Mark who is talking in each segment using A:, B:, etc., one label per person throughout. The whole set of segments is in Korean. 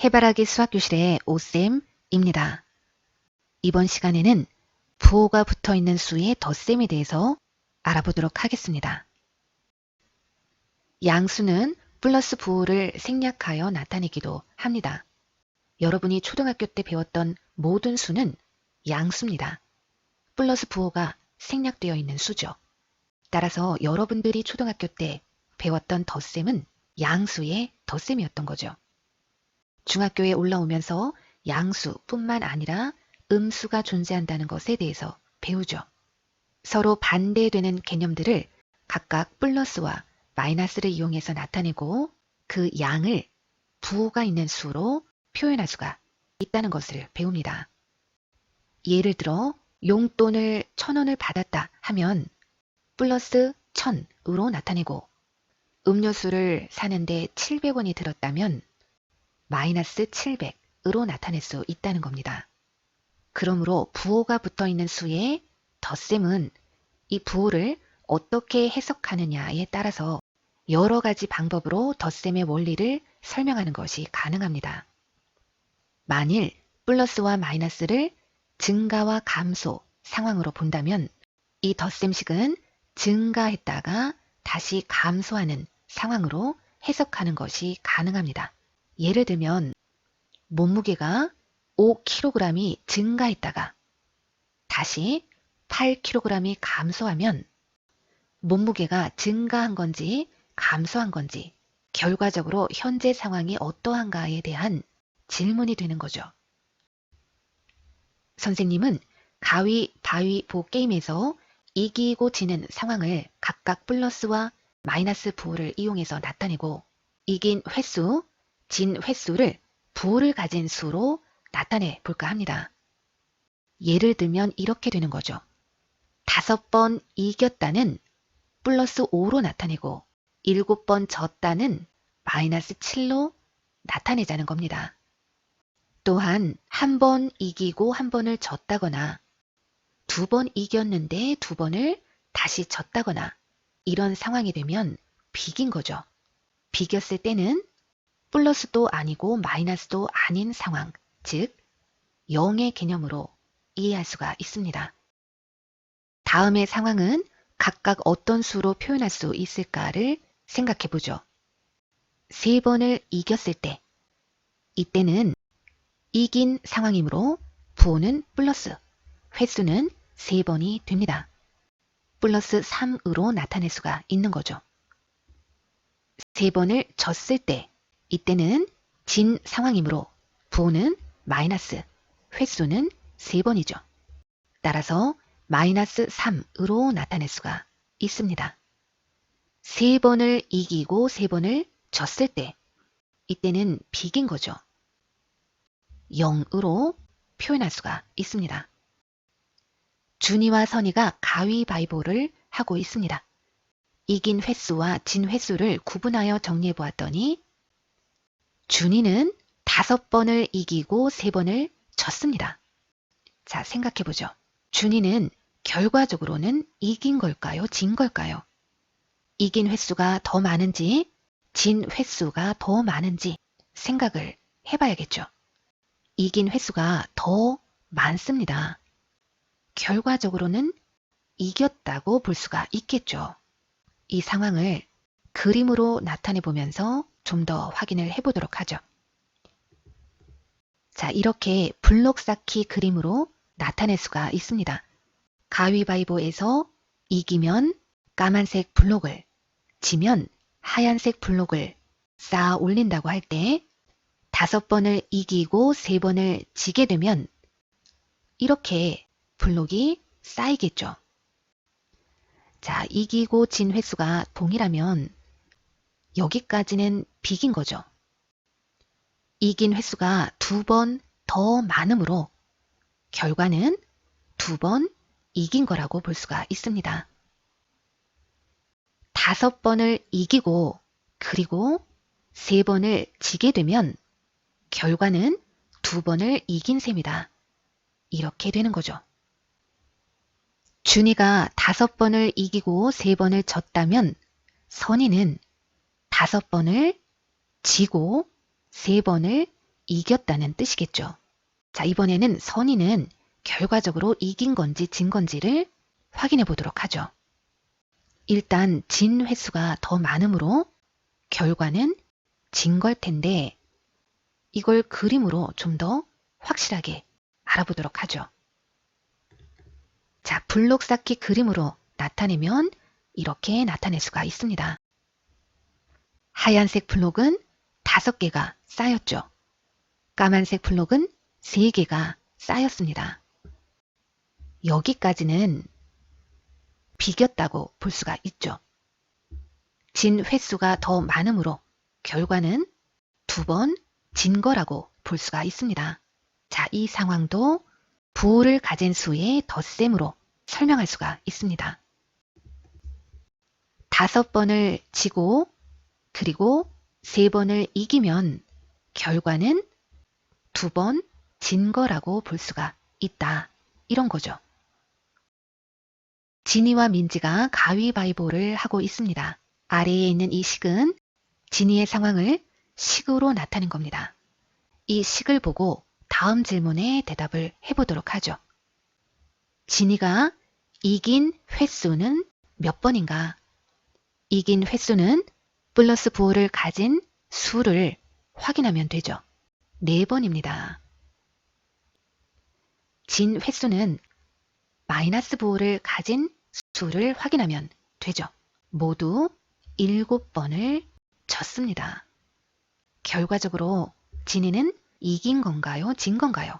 A: 해바라기 수학교실의 오쌤입니다. 이번 시간에는 부호가 붙어있는 수의 덧셈에 대해서 알아보도록 하겠습니다. 양수는 플러스 부호를 생략하여 나타내기도 합니다. 여러분이 초등학교 때 배웠던 모든 수는 양수입니다. 플러스 부호가 생략되어 있는 수죠. 따라서 여러분들이 초등학교 때 배웠던 덧셈은 양수의 덧셈이었던 거죠. 중학교에 올라오면서 양수뿐만 아니라 음수가 존재한다는 것에 대해서 배우죠. 서로 반대되는 개념들을 각각 플러스와 마이너스를 이용해서 나타내고 그 양을 부호가 있는 수로 표현할 수가 있다는 것을 배웁니다. 예를 들어 용돈을 1,000원을 받았다 하면 플러스 1,000으로 나타내고 음료수를 사는데 700원이 들었다면 마이너스 700으로 나타낼 수 있다는 겁니다. 그러므로 부호가 붙어있는 수의 덧셈은 이 부호를 어떻게 해석하느냐에 따라서 여러 가지 방법으로 덧셈의 원리를 설명하는 것이 가능합니다. 만일 플러스와 마이너스를 증가와 감소 상황으로 본다면 이 덧셈식은 증가했다가 다시 감소하는 상황으로 해석하는 것이 가능합니다. 예를 들면 몸무게가 5kg이 증가했다가 다시 8kg이 감소하면 몸무게가 증가한 건지 감소한 건지 결과적으로 현재 상황이 어떠한가에 대한 질문이 되는 거죠. 선생님은 가위바위보 게임에서 이기고 지는 상황을 각각 플러스와 마이너스 부호를 이용해서 나타내고 이긴 횟수, 진 횟수를 부호를 가진 수로 나타내 볼까 합니다. 예를 들면 이렇게 되는 거죠. 5번 이겼다는 플러스 5로 나타내고 7번 졌다는 마이너스 7로 나타내자는 겁니다. 또한 한 번 이기고 한 번을 졌다거나 2번 이겼는데 2번을 다시 졌다거나 이런 상황이 되면 비긴 거죠. 비겼을 때는 플러스도 아니고 마이너스도 아닌 상황, 즉 0의 개념으로 이해할 수가 있습니다. 다음의 상황은 각각 어떤 수로 표현할 수 있을까를 생각해 보죠. 3번을 이겼을 때, 이때는 이긴 상황이므로 부호는 플러스, 횟수는 3번이 됩니다. 플러스 3으로 나타낼 수가 있는 거죠. 3번을 졌을 때, 이때는 진 상황이므로 부호는 마이너스, 횟수는 3번이죠. 따라서 마이너스 3으로 나타낼 수가 있습니다. 3번을 이기고 3번을 졌을 때, 이때는 비긴 거죠. 0으로 표현할 수가 있습니다. 준이와 선이가 가위바위보를 하고 있습니다. 이긴 횟수와 진 횟수를 구분하여 정리해 보았더니 준이는 5번을 이기고 3번을 졌습니다. 자, 생각해 보죠. 준이는 결과적으로는 이긴 걸까요? 진 걸까요? 이긴 횟수가 더 많은지 진 횟수가 더 많은지 생각을 해봐야겠죠. 이긴 횟수가 더 많습니다. 결과적으로는 이겼다고 볼 수가 있겠죠. 이 상황을 그림으로 나타내 보면서 좀 더 확인을 해보도록 하죠. 자, 이렇게 블록 쌓기 그림으로 나타낼 수가 있습니다. 가위바위보에서 이기면 까만색 블록을, 지면 하얀색 블록을 쌓아 올린다고 할 때 5번을 이기고 3번을 지게 되면 이렇게 블록이 쌓이겠죠. 자, 이기고 진 횟수가 동일하면 여기까지는 비긴 거죠. 이긴 횟수가 2번 더 많으므로 결과는 2번 이긴 거라고 볼 수가 있습니다. 5번을 이기고 그리고 3번을 지게 되면 결과는 2번을 이긴 셈이다. 이렇게 되는 거죠. 준이가 5번을 이기고 3번을 졌다면 선이는 5번을 지고 3번을 이겼다는 뜻이겠죠. 자, 이번에는 선의는 결과적으로 이긴 건지 진 건지를 확인해 보도록 하죠. 일단 진 횟수가 더 많으므로 결과는 진 걸 텐데 이걸 그림으로 좀 더 확실하게 알아보도록 하죠. 자, 블록 쌓기 그림으로 나타내면 이렇게 나타낼 수가 있습니다. 하얀색 블록은 5개가 쌓였죠. 까만색 블록은 3개가 쌓였습니다. 여기까지는 비겼다고 볼 수가 있죠. 진 횟수가 더 많으므로 결과는 2번 진 거라고 볼 수가 있습니다. 자, 이 상황도 부호를 가진 수의 덧셈으로 설명할 수가 있습니다. 5번을 지고 그리고 3번을 이기면 결과는 2번 진 거라고 볼 수가 있다. 이런 거죠. 진이와 민지가 가위바위보를 하고 있습니다. 아래에 있는 이 식은 진이의 상황을 식으로 나타낸 겁니다. 이 식을 보고 다음 질문에 대답을 해보도록 하죠. 진이가 이긴 횟수는 몇 번인가? 이긴 횟수는 플러스 부호를 가진 수를 확인하면 되죠. 4번입니다. 진 횟수는 마이너스 부호를 가진 수를 확인하면 되죠. 모두 7번을 졌습니다. 결과적으로 진이는 이긴 건가요? 진 건가요?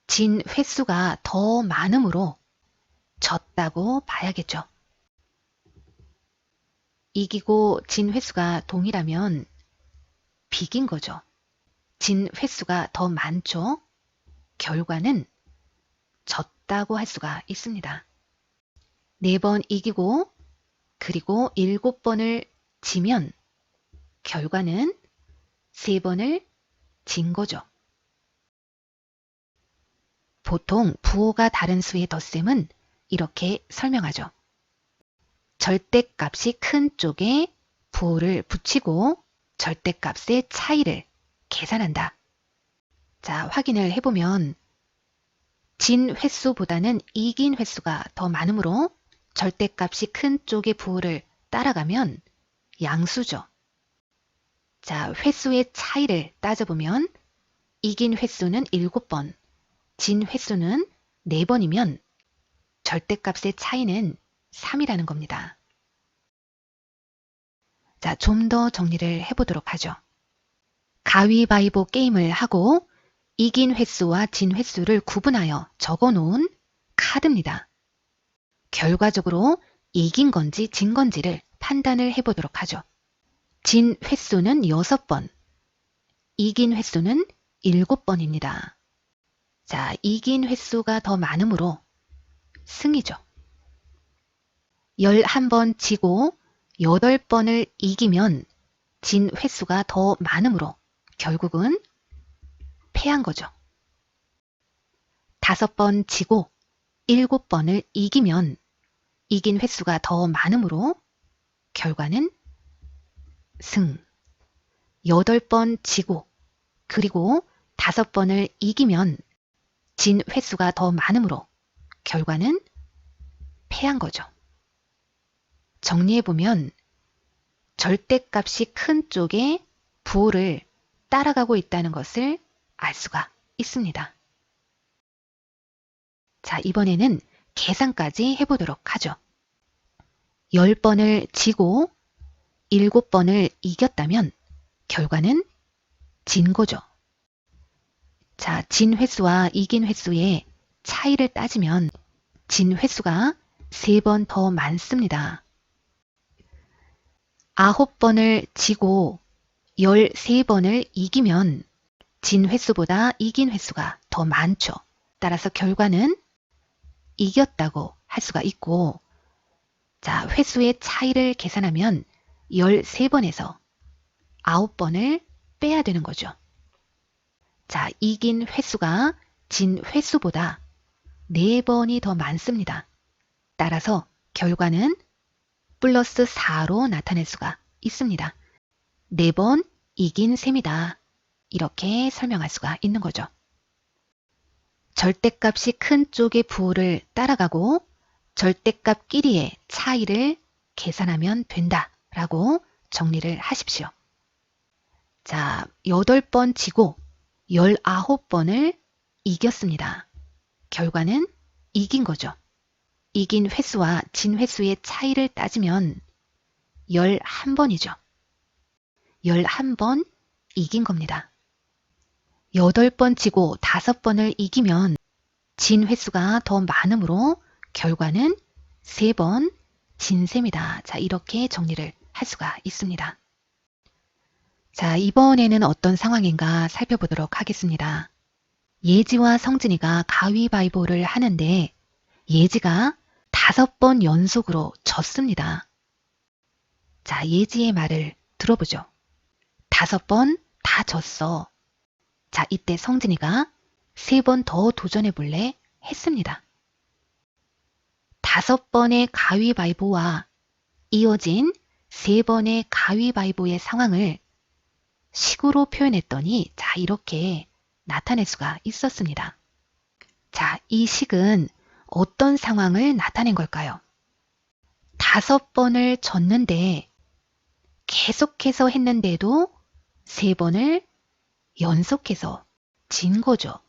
A: 진 횟수가 더 많으므로 졌다고 봐야겠죠. 이기고 진 횟수가 동일하면 비긴 거죠. 진 횟수가 더 많죠. 결과는 졌다고 할 수가 있습니다. 4번 이기고 그리고 7번을 지면 결과는 3번을 진 거죠. 보통 부호가 다른 수의 덧셈은 이렇게 설명하죠. 절대값이 큰 쪽에 부호를 붙이고 절대값의 차이를 계산한다. 자, 확인을 해보면 진 횟수보다는 이긴 횟수가 더 많으므로 절대값이 큰 쪽의 부호를 따라가면 양수죠. 자, 횟수의 차이를 따져보면 이긴 횟수는 7번, 진 횟수는 4번이면 절대값의 차이는 3이라는 겁니다. 자, 좀 더 정리를 해보도록 하죠. 가위바위보 게임을 하고 이긴 횟수와 진 횟수를 구분하여 적어놓은 카드입니다. 결과적으로 이긴 건지 진 건지를 판단을 해보도록 하죠. 진 횟수는 6번, 이긴 횟수는 7번입니다. 자, 이긴 횟수가 더 많으므로 승이죠. 11번 지고 8번을 이기면 진 횟수가 더 많으므로 결국은 패한 거죠. 5번 지고 7번을 이기면 이긴 횟수가 더 많으므로 결과는 승. 8번 지고 그리고 5번을 이기면 진 횟수가 더 많으므로 결과는 패한 거죠. 정리해보면 절대값이 큰 쪽에 부호를 따라가고 있다는 것을 알 수가 있습니다. 자, 이번에는 계산까지 해보도록 하죠. 10번을 지고 7번을 이겼다면 결과는 진 거죠. 자, 진 횟수와 이긴 횟수의 차이를 따지면 진 횟수가 3번 더 많습니다. 9번을 지고 13번을 이기면 진 횟수보다 이긴 횟수가 더 많죠. 따라서 결과는 이겼다고 할 수가 있고, 자, 횟수의 차이를 계산하면 13번에서 9번을 빼야 되는 거죠. 자, 이긴 횟수가 진 횟수보다 4번이 더 많습니다. 따라서 결과는 플러스 4로 나타낼 수가 있습니다. 4번 이긴 셈이다. 이렇게 설명할 수가 있는 거죠. 절대값이 큰 쪽의 부호를 따라가고 절대값끼리의 차이를 계산하면 된다 라고 정리를 하십시오. 자, 8번 지고 19번을 이겼습니다. 결과는 이긴 거죠. 이긴 횟수와 진 횟수의 차이를 따지면 11번이죠. 11번 이긴 겁니다. 8번 지고 5번을 이기면 진 횟수가 더 많으므로 결과는 3번 진 셈이다. 자, 이렇게 정리를 할 수가 있습니다. 자, 이번에는 어떤 상황인가 살펴보도록 하겠습니다. 예지와 성진이가 가위바위보를 하는데 예지가 5번 연속으로 졌습니다. 자, 예지의 말을 들어보죠. 5번 다 졌어. 자, 이때 성진이가 3번 더 도전해 볼래? 했습니다. 5번의 가위바위보와 이어진 3번의 가위바위보의 상황을 식으로 표현했더니 자, 이렇게 나타낼 수가 있었습니다. 자, 이 식은 어떤 상황을 나타낸 걸까요? 5번을 졌는데 계속해서 했는데도 3번을 연속해서 진 거죠.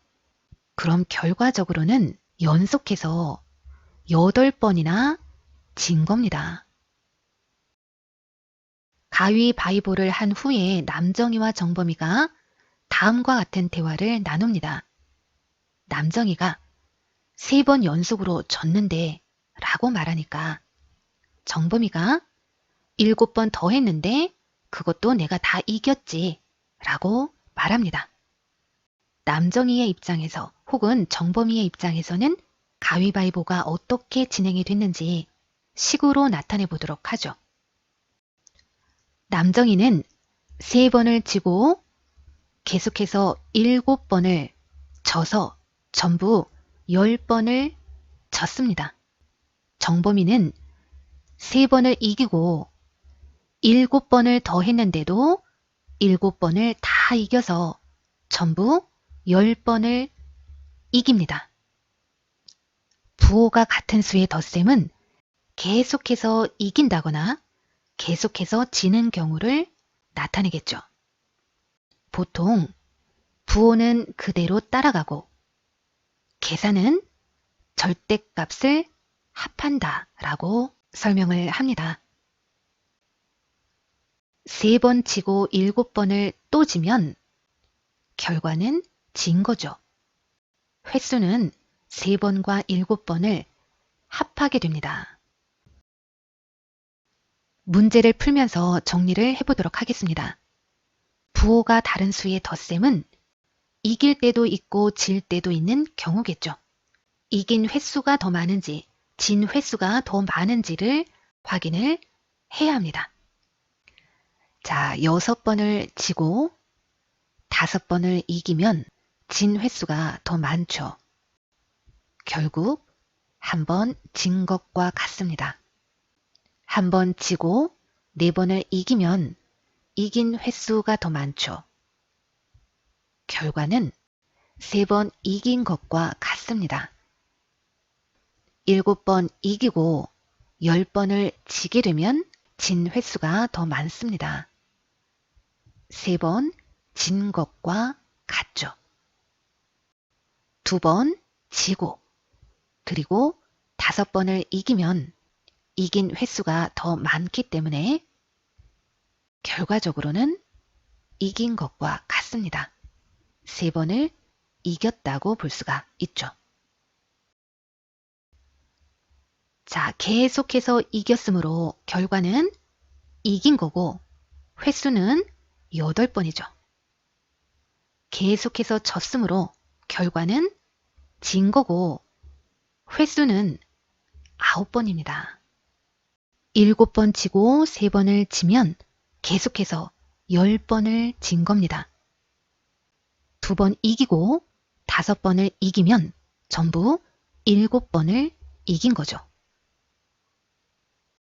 A: 그럼 결과적으로는 연속해서 8번이나 진 겁니다. 가위바위보를 한 후에 남정희와 정범이가 다음과 같은 대화를 나눕니다. 남정희가 3번 연속으로 졌는데 라고 말하니까 정범이가 7번 더 했는데 그것도 내가 다 이겼지 라고 말합니다. 남정희의 입장에서 혹은 정범이의 입장에서는 가위바위보가 어떻게 진행이 됐는지 식으로 나타내 보도록 하죠. 남정희는 3번을 지고 계속해서 7번을 져서 전부 10번을 졌습니다. 정범이는 3번을 이기고 7번을 더 했는데도 7번을 다 이겨서 전부 10번을 이깁니다. 부호가 같은 수의 덧셈은 계속해서 이긴다거나 계속해서 지는 경우를 나타내겠죠. 보통 부호는 그대로 따라가고 계산은 절대값을 합한다 라고 설명을 합니다. 3번 지고 7번을 또 지면 결과는 진 거죠. 횟수는 3번과 7번을 합하게 됩니다. 문제를 풀면서 정리를 해보도록 하겠습니다. 부호가 다른 수의 덧셈은 이길 때도 있고 질 때도 있는 경우겠죠. 이긴 횟수가 더 많은지 진 횟수가 더 많은지를 확인을 해야 합니다. 자, 6번을 지고 5번을 이기면 진 횟수가 더 많죠. 결국 한 번 진 것과 같습니다. 한 번 지고 4번을 이기면 이긴 횟수가 더 많죠. 결과는 3번 이긴 것과 같습니다. 7번 이기고 10번을 지게 되면 진 횟수가 더 많습니다. 3번 진 것과 같죠. 2번 지고 그리고 5번을 이기면 이긴 횟수가 더 많기 때문에 결과적으로는 이긴 것과 같습니다. 3번을 이겼다고 볼 수가 있죠. 자, 계속해서 이겼으므로 결과는 이긴 거고 횟수는 8번이죠. 계속해서 졌으므로 결과는 진 거고 횟수는 9번입니다. 7번 지고 3번을 지면 계속해서 10번을 진 겁니다. 2번 이기고 5번을 이기면 전부 7번을 이긴 거죠.